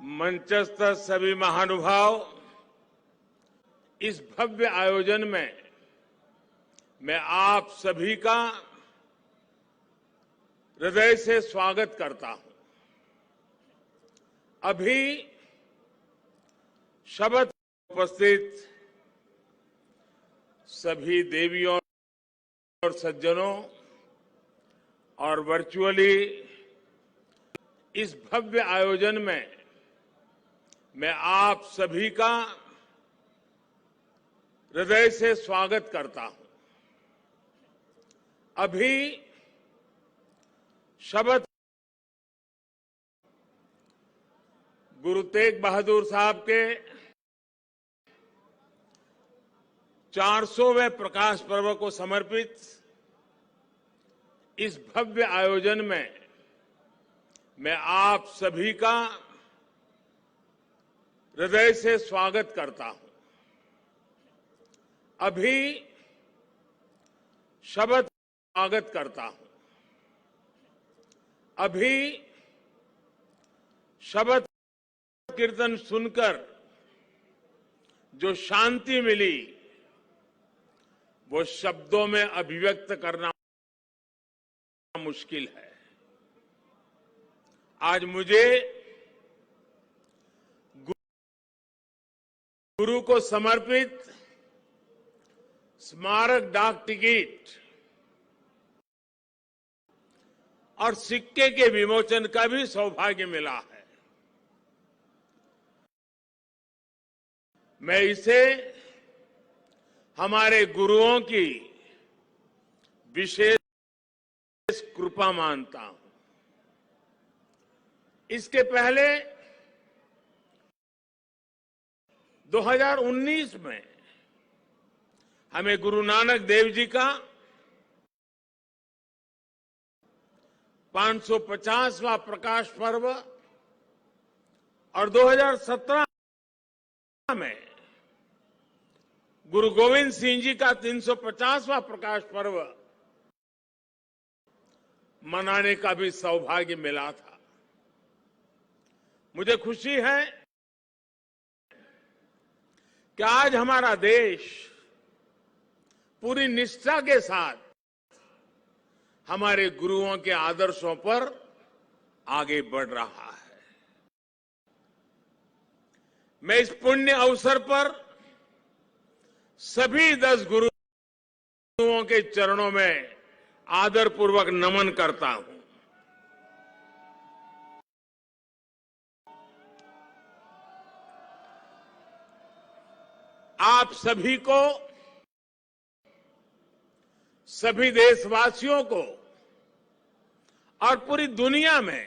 मंचस्थ सभी महानुभाव, इस भव्य आयोजन में मैं आप सभी का हृदय से स्वागत करता हूं। अभी शपथ उपस्थित सभी देवियों और सज्जनों और वर्चुअली इस भव्य आयोजन में मैं आप सभी का हृदय से स्वागत करता हूं। अभी शपथ गुरु तेग बहादुर साहब के 400वें प्रकाश पर्व को समर्पित इस भव्य आयोजन में मैं आप सभी का हृदय से स्वागत करता हूं। अभी शपथ स्वागत करता हूं। अभी शपथ कीर्तन सुनकर जो शांति मिली वो शब्दों में अभिव्यक्त करना मुश्किल है। आज मुझे गुरु को समर्पित स्मारक डाक टिकट और सिक्के के विमोचन का भी सौभाग्य मिला है। मैं इसे हमारे गुरुओं की विशेष कृपा मानता हूं। इसके पहले 2019 में हमें गुरु नानक देव जी का 550वां प्रकाश पर्व और 2017 में गुरु गोविंद सिंह जी का 350वां प्रकाश पर्व मनाने का भी सौभाग्य मिला था। मुझे खुशी है कि आज हमारा देश पूरी निष्ठा के साथ हमारे गुरुओं के आदर्शों पर आगे बढ़ रहा है। मैं इस पुण्य अवसर पर सभी 10 गुरुओं के चरणों में आदरपूर्वक नमन करता हूं। आप सभी को, सभी देशवासियों को और पूरी दुनिया में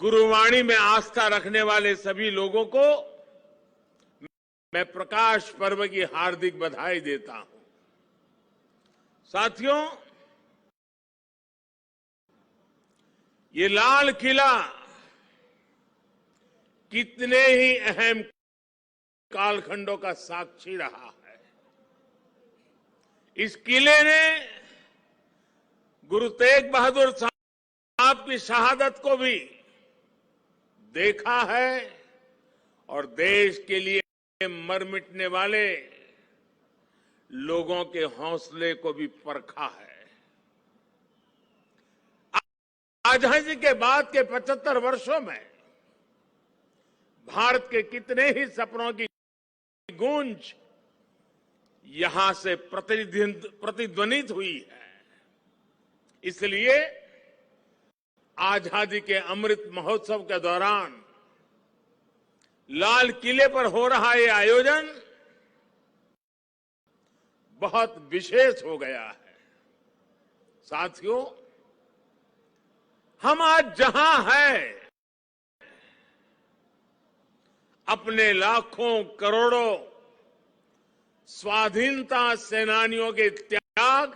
गुरुवाणी में आस्था रखने वाले सभी लोगों को मैं प्रकाश पर्व की हार्दिक बधाई देता हूं। साथियों, ये लाल किला कितने ही अहम कालखंडों का साक्षी रहा है। इस किले ने गुरु तेग बहादुर साहब की शहादत को भी देखा है और देश के लिए मर मिटने वाले लोगों के हौसले को भी परखा है। आजादी के बाद के 75 वर्षों में भारत के कितने ही सपनों की गूंज यहां से प्रतिध्वनित हुई है। इसलिए आजादी के अमृत महोत्सव के दौरान लाल किले पर हो रहा ये आयोजन बहुत विशेष हो गया है। साथियों, हम आज जहां हैं, अपने लाखों करोड़ों स्वाधीनता सेनानियों के त्याग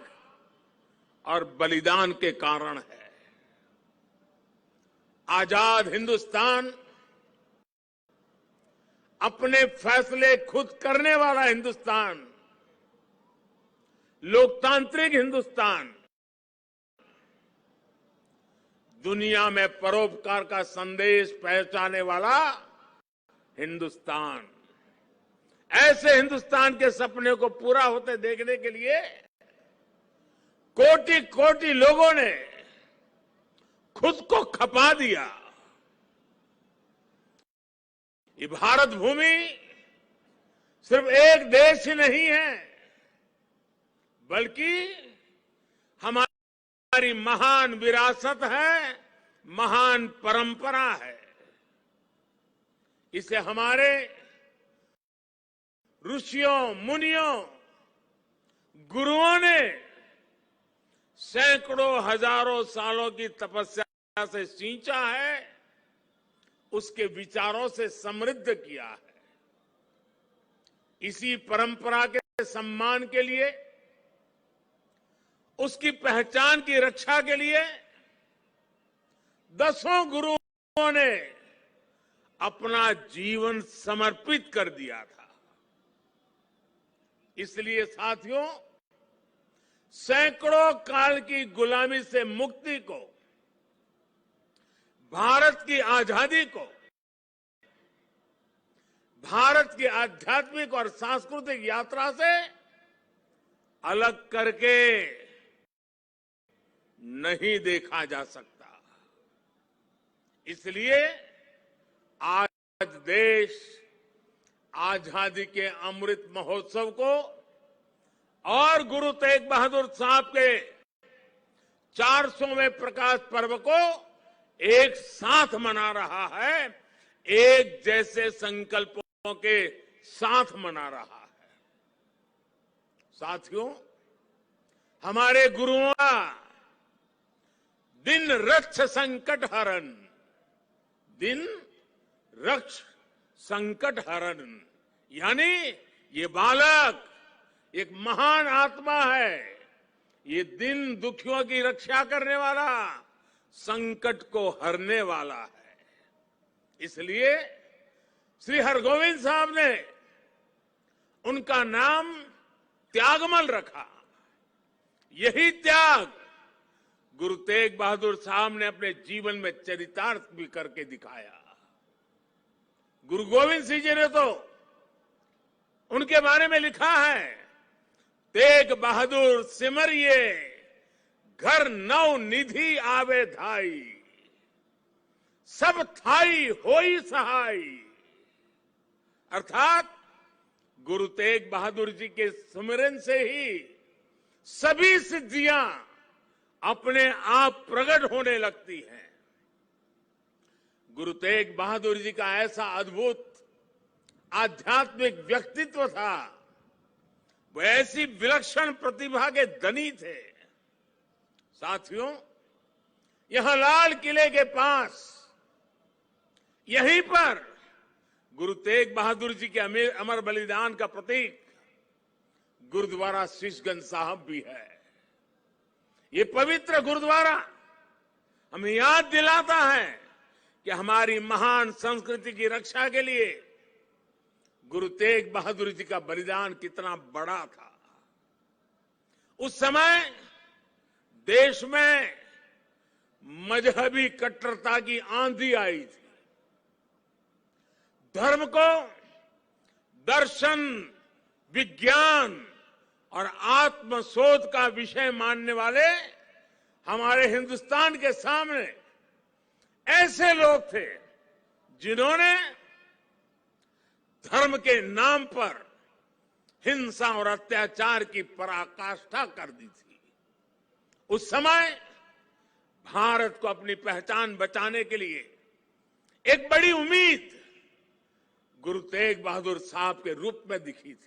और बलिदान के कारण है। आजाद हिंदुस्तान, अपने फैसले खुद करने वाला हिंदुस्तान, लोकतांत्रिक हिंदुस्तान दुनिया में परोपकार का संदेश पहुंचाने वाला हिंदुस्तान। ऐसे हिंदुस्तान के सपने को पूरा होते देखने के लिए कोटि कोटि लोगों ने खुद को खपा दिया। ये भारत भूमि सिर्फ एक देश ही नहीं है, बल्कि हमारी महान विरासत है, महान परंपरा है। इसे हमारे ऋषियों, मुनियों, गुरुओं ने सैकड़ों हजारों सालों की तपस्या से सींचा है, उसके विचारों से समृद्ध किया है। इसी परंपरा के सम्मान के लिए, उसकी पहचान की रक्षा के लिए दसों गुरुओं ने अपना जीवन समर्पित कर दिया था। इसलिए साथियों, सैकड़ों काल की गुलामी से मुक्ति को, भारत की आजादी को, भारत की आध्यात्मिक और सांस्कृतिक यात्रा से अलग करके नहीं देखा जा सकता। इसलिए आज देश आजादी के अमृत महोत्सव को और गुरु तेग बहादुर साहब के 400वें प्रकाश पर्व को एक साथ मना रहा है, एक जैसे संकल्पों के साथ मना रहा है। साथियों, हमारे गुरुओं का दिन रक्ष संकट हरण, दिन रक्ष संकट हरण, यानी ये बालक एक महान आत्मा है। ये दिन दुखियों की रक्षा करने वाला, संकट को हरने वाला है। इसलिए श्री हरगोविंद साहब ने उनका नाम त्यागमल रखा। यही त्याग गुरु तेग बहादुर साहब ने अपने जीवन में चरितार्थ भी करके दिखाया। गुरु गोविंद सिंह जी ने तो उनके बारे में लिखा है, तेग बहादुर सिमरिये घर नौ निधि आवे धाई, सब थाई होई सहाय। अर्थात गुरु तेग बहादुर जी के सुमिरन से ही सभी सिद्धियां अपने आप प्रकट होने लगती हैं। गुरु तेग बहादुर जी का ऐसा अद्भुत आध्यात्मिक व्यक्तित्व था, वो ऐसी विलक्षण प्रतिभा के धनी थे। साथियों, यहां लाल किले के पास, यहीं पर गुरु तेग बहादुर जी के अमर बलिदान का प्रतीक गुरुद्वारा शीशगंज साहब भी है। ये पवित्र गुरुद्वारा हमें याद दिलाता है कि हमारी महान संस्कृति की रक्षा के लिए गुरु तेग बहादुर जी का बलिदान कितना बड़ा था। उस समय देश में मजहबी कट्टरता की आंधी आई थी। धर्म को दर्शन, विज्ञान और आत्मशोध का विषय मानने वाले हमारे हिंदुस्तान के सामने ऐसे लोग थे जिन्होंने धर्म के नाम पर हिंसा और अत्याचार की पराकाष्ठा कर दी थी। उस समय भारत को अपनी पहचान बचाने के लिए एक बड़ी उम्मीद गुरु तेग बहादुर साहब के रूप में दिखी थी।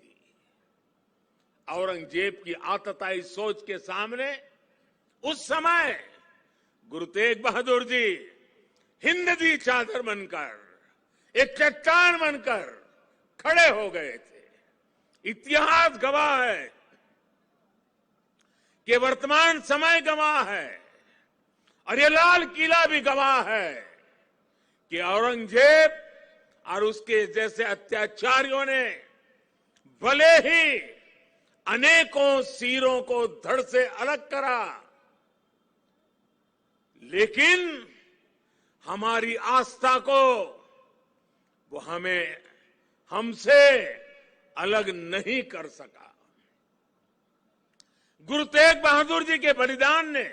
औरंगजेब की आतताई सोच के सामने उस समय गुरु तेग बहादुर जी हिंद दी चादर बनकर, एक चट्टान बनकर खड़े हो गए थे। इतिहास गवाह है कि वर्तमान समय गवाह है और ये लाल किला भी गवाह है कि औरंगजेब और उसके जैसे अत्याचारियों ने भले ही अनेकों सिरों को धड़ से अलग करा, लेकिन हमारी आस्था को वो हमसे अलग नहीं कर सका। गुरु तेग बहादुर जी के बलिदान ने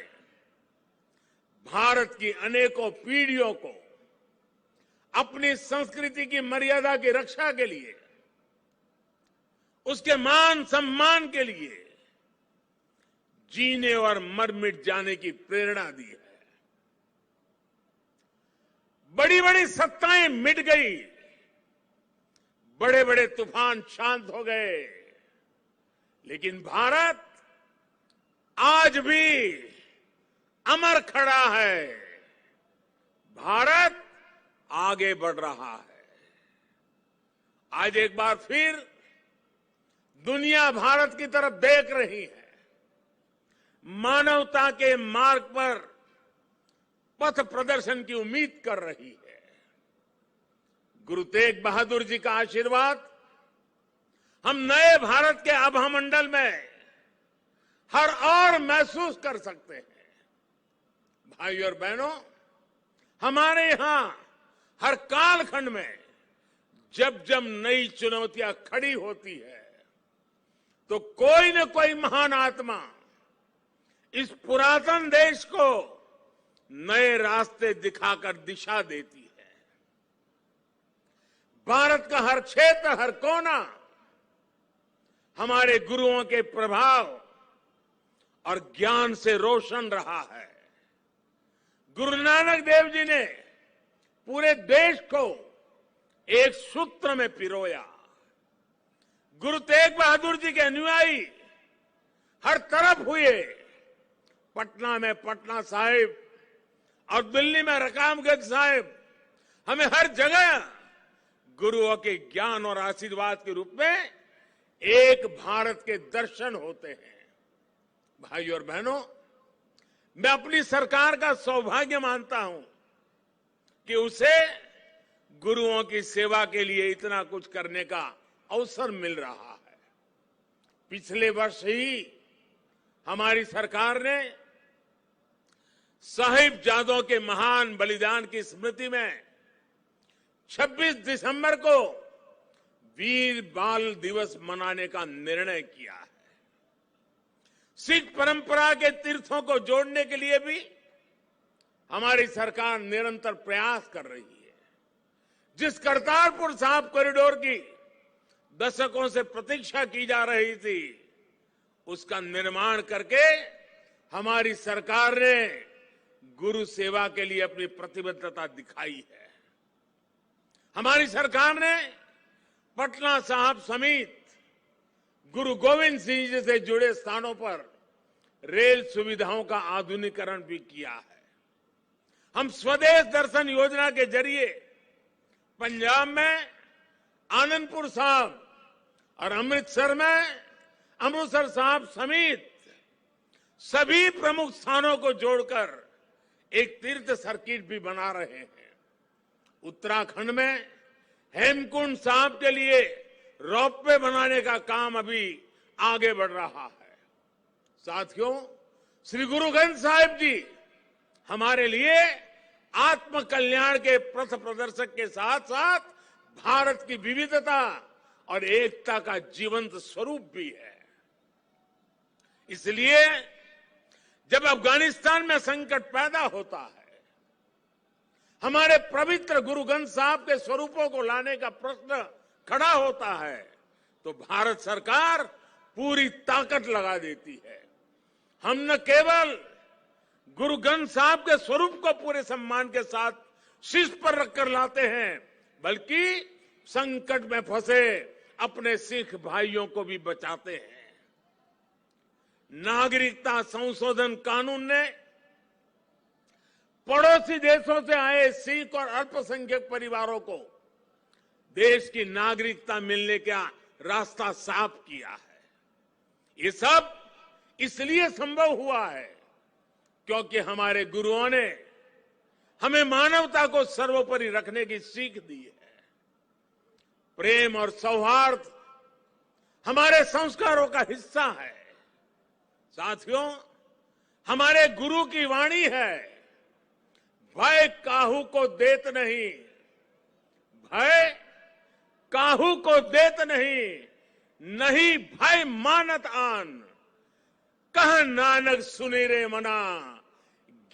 भारत की अनेकों पीढ़ियों को अपनी संस्कृति की मर्यादा की रक्षा के लिए, उसके मान सम्मान के लिए जीने और मर मिट जाने की प्रेरणा दी है। बड़ी बड़ी सत्ताएं मिट गई, बड़े बड़े तूफान शांत हो गए, लेकिन भारत आज भी अमर खड़ा है। भारत आगे बढ़ रहा है। आज एक बार फिर दुनिया भारत की तरफ देख रही है। मानवता के मार्ग पर पथ प्रदर्शन की उम्मीद कर रही है। गुरु तेग बहादुर जी का आशीर्वाद हम नए भारत के आभामंडल में हर और महसूस कर सकते हैं। भाइयों और बहनों, हमारे यहां हर कालखंड में जब जब नई चुनौतियां खड़ी होती है तो कोई न कोई महान आत्मा इस पुरातन देश को नए रास्ते दिखाकर दिशा देती है। भारत का हर क्षेत्र, हर कोना हमारे गुरुओं के प्रभाव और ज्ञान से रोशन रहा है। गुरु नानक देव जी ने पूरे देश को एक सूत्र में पिरोया। गुरु तेग बहादुर जी के अनुयायी हर तरफ हुए। पटना में पटना साहिब और दिल्ली में रकाबगंज साहिब, हमें हर जगह गुरुओं के ज्ञान और आशीर्वाद के रूप में एक भारत के दर्शन होते हैं। भाइयों और बहनों, मैं अपनी सरकार का सौभाग्य मानता हूं कि उसे गुरुओं की सेवा के लिए इतना कुछ करने का अवसर मिल रहा है। पिछले वर्ष ही हमारी सरकार ने साहिबजादों के महान बलिदान की स्मृति में 26 दिसंबर को वीर बाल दिवस मनाने का निर्णय किया है। सिख परंपरा के तीर्थों को जोड़ने के लिए भी हमारी सरकार निरंतर प्रयास कर रही है। जिस करतारपुर साहिब कॉरिडोर की दशकों से प्रतीक्षा की जा रही थी, उसका निर्माण करके हमारी सरकार ने गुरु सेवा के लिए अपनी प्रतिबद्धता दिखाई है। हमारी सरकार ने पटना साहिब समेत गुरु गोविंद सिंह जी से जुड़े स्थानों पर रेल सुविधाओं का आधुनिकीकरण भी किया है। हम स्वदेश दर्शन योजना के जरिए पंजाब में आनंदपुर साहिब और अमृतसर में अमृतसर साहिब समेत सभी प्रमुख स्थानों को जोड़कर एक तीर्थ सर्किट भी बना रहे हैं। उत्तराखंड में हेमकुंड साहिब के लिए रोपवे बनाने का काम अभी आगे बढ़ रहा है। साथियों, श्री गुरु ग्रंथ साहिब जी हमारे लिए आत्म कल्याण के पथ प्रदर्शक के साथ साथ भारत की विविधता और एकता का जीवंत स्वरूप भी है। इसलिए जब अफगानिस्तान में संकट पैदा होता है, हमारे पवित्र गुरु ग्रंथ साहिब के स्वरूपों को लाने का प्रश्न खड़ा होता है, तो भारत सरकार पूरी ताकत लगा देती है। हम न केवल गुरु ग्रंथ साहिब के स्वरूप को पूरे सम्मान के साथ शीर्ष पर रखकर लाते हैं, बल्कि संकट में फंसे अपने सिख भाइयों को भी बचाते हैं। नागरिकता संशोधन कानून ने पड़ोसी देशों से आए सिख और अल्पसंख्यक परिवारों को देश की नागरिकता मिलने का रास्ता साफ किया है। ये सब इसलिए संभव हुआ है क्योंकि हमारे गुरुओं ने हमें मानवता को सर्वोपरि रखने की सीख दी है। प्रेम और सौहार्द हमारे संस्कारों का हिस्सा है। साथियों, हमारे गुरु की वाणी है, भय काहू को देत नहीं, भय काहू को देत नहीं, नहीं भय मानत आन, कह नानक सुनी रे मना,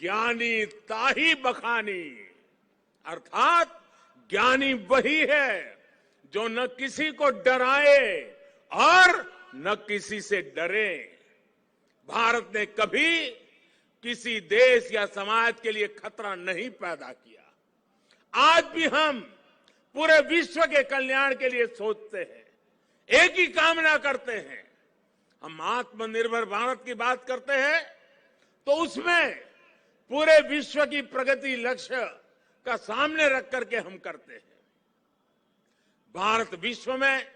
ज्ञानी ताही बखानी। अर्थात ज्ञानी वही है जो न किसी को डराए और न किसी से डरे। भारत ने कभी किसी देश या समाज के लिए खतरा नहीं पैदा किया। आज भी हम पूरे विश्व के कल्याण के लिए सोचते हैं, एक ही कामना करते हैं। हम आत्मनिर्भर भारत की बात करते हैं तो उसमें पूरे विश्व की प्रगति लक्ष्य का सामने रख करके हम करते हैं। भारत विश्व में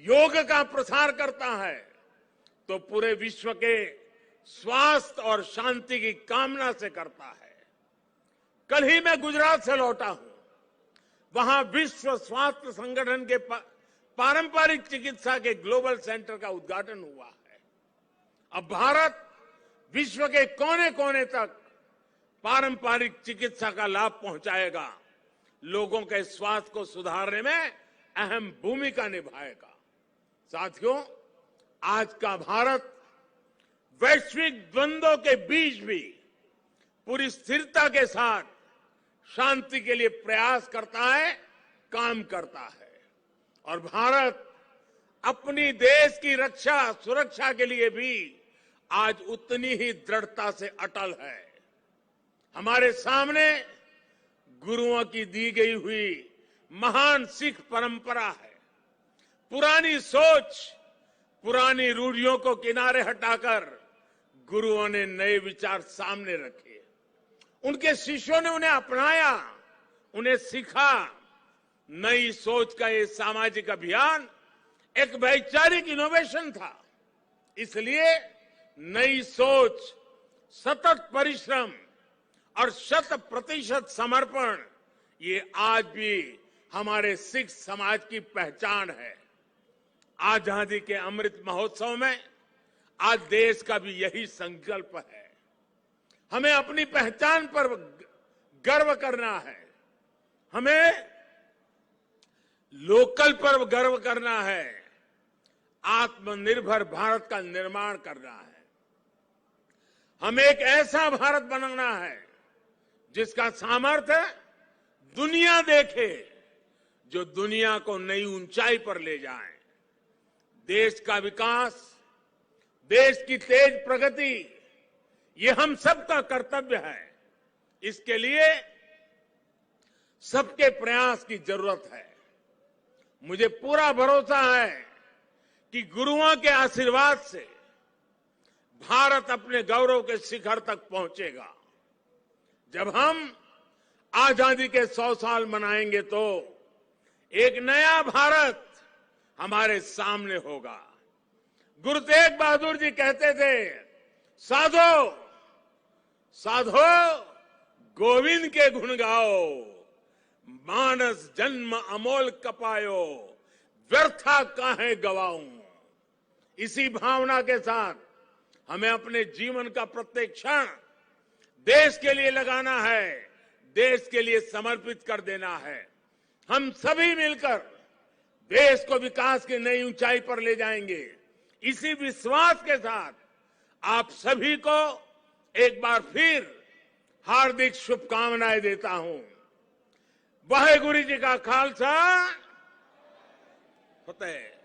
योग का प्रसार करता है तो पूरे विश्व के स्वास्थ्य और शांति की कामना से करता है। कल ही मैं गुजरात से लौटा हूं, वहां विश्व स्वास्थ्य संगठन के पारंपरिक चिकित्सा के ग्लोबल सेंटर का उद्घाटन हुआ है। अब भारत विश्व के कोने कोने तक पारंपरिक चिकित्सा का लाभ पहुंचाएगा, लोगों के स्वास्थ्य को सुधारने में अहम भूमिका निभाएगा। साथियों, आज का भारत वैश्विक द्वंद्वों के बीच भी पूरी स्थिरता के साथ शांति के लिए प्रयास करता है, काम करता है। और भारत अपनी देश की रक्षा सुरक्षा के लिए भी आज उतनी ही दृढ़ता से अटल है। हमारे सामने गुरुओं की दी गई हुई महान सिख परंपरा है। पुरानी सोच, पुरानी रूढ़ियों को किनारे हटाकर गुरुओं ने नए विचार सामने रखे। उनके शिष्यों ने उन्हें अपनाया, उन्हें सीखा। नई सोच का ये सामाजिक अभियान एक वैचारिक इनोवेशन था। इसलिए नई सोच, सतत परिश्रम और 100% समर्पण, ये आज भी हमारे सिख समाज की पहचान है। आजादी के अमृत महोत्सव में आज देश का भी यही संकल्प है। हमें अपनी पहचान पर गर्व करना है, हमें लोकल पर गर्व करना है, आत्मनिर्भर भारत का निर्माण करना है। हमें एक ऐसा भारत बनाना है जिसका सामर्थ्य दुनिया देखे, जो दुनिया को नई ऊंचाई पर ले जाए। देश का विकास, देश की तेज प्रगति, ये हम सबका कर्तव्य है। इसके लिए सबके प्रयास की जरूरत है। मुझे पूरा भरोसा है कि गुरुओं के आशीर्वाद से भारत अपने गौरव के शिखर तक पहुंचेगा। जब हम आजादी के 100 साल मनाएंगे तो एक नया भारत हमारे सामने होगा। गुरु तेग बहादुर जी कहते थे, साधो साधो गोविंद के गुण गाओ, मानस जन्म अमोल कपायो, व्यर्था काहे गवाऊं। इसी भावना के साथ हमें अपने जीवन का प्रत्येक क्षण देश के लिए लगाना है, देश के लिए समर्पित कर देना है। हम सभी मिलकर देश को विकास की नई ऊंचाई पर ले जाएंगे। इसी विश्वास के साथ आप सभी को एक बार फिर हार्दिक शुभकामनाएं देता हूं। वाहेगुरु जी का खालसा, फतेह।